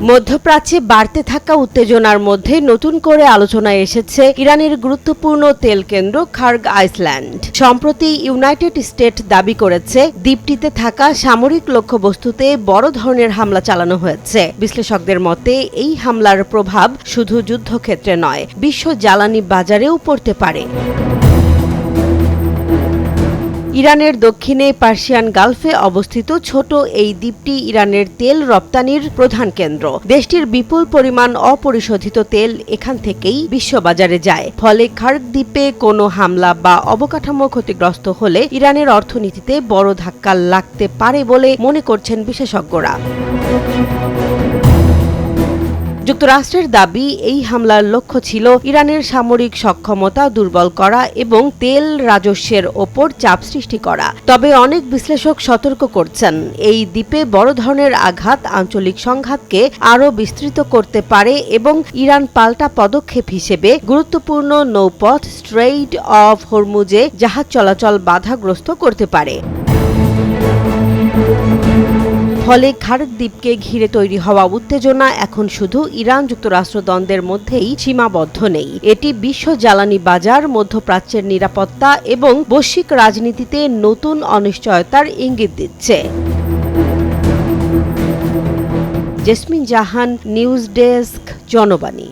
মধ্যপ্রাচ্যে বাড়তে থাকা উত্তেজনার মধ্যে নতুন করে আলোচনায় এসেছে ইরানের গুরুত্বপূর্ণ তেল কেন্দ্র খার্গ আইল্যান্ড। সম্প্রতি ইউনাইটেড স্টেট দাবি করেছে দ্বীপটিতে থাকা সামরিক লক্ষ্যবস্তুতে বড় ধরনের হামলা চালানো হয়েছে। বিশ্লেষকদের মতে এই হামলার প্রভাব শুধু যুদ্ধক্ষেত্রে নয়, বিশ্ব জ্বালানি বাজারেও পড়তে পারে। ইরানের দক্ষিণে পার্সিয়ান গালফে অবস্থিত ছোট এই দ্বীপটি ইরানের তেল রপ্তানির প্রধান কেন্দ্র। দেশটির বিপুল পরিমাণ অপরিশোধিত তেল এখান থেকেই বিশ্ববাজারে যায়। ফলে খার্গ দ্বীপে কোনো হামলা বা অবকাঠামো ক্ষতিগ্রস্ত হলে ইরানের অর্থনীতিতে বড় ধাক্কা লাগতে পারে বলে মনে করছেন বিশেষজ্ঞরা। যুক্তরাষ্ট্রের দাবি, এই হামলার লক্ষ্য ছিল ইরানের সামরিক সক্ষমতা দুর্বল করা এবং তেল রাজস্বের ওপর চাপ সৃষ্টি করা। তবে অনেক বিশ্লেষক সতর্ক করছেন, এই দ্বীপে বড় ধরনের আঘাত আঞ্চলিক সংঘাতকে আরও বিস্তৃত করতে পারে এবং ইরান পাল্টা পদক্ষেপ হিসেবে গুরুত্বপূর্ণ নৌপথ স্ট্রেইট অফ হরমুজে জাহাজ চলাচল বাধাগ্রস্ত করতে পারে। ফলে খার্গ দ্বীপকে ঘিরে তৈরি হওয়া উত্তেজনা এখন শুধু ইরান যুক্তরাষ্ট্র দ্বন্দ্বের মধ্যেই সীমাবদ্ধ নেই। এটি বিশ্ব জ্বালানি বাজার, মধ্যপ্রাচ্যের নিরাপত্তা এবং বৈশ্বিক রাজনীতিতে নতুন অনিশ্চয়তার ইঙ্গিত দিচ্ছে। জেসমিন জাহান, নিউজ ডেস্ক, জনবাণী।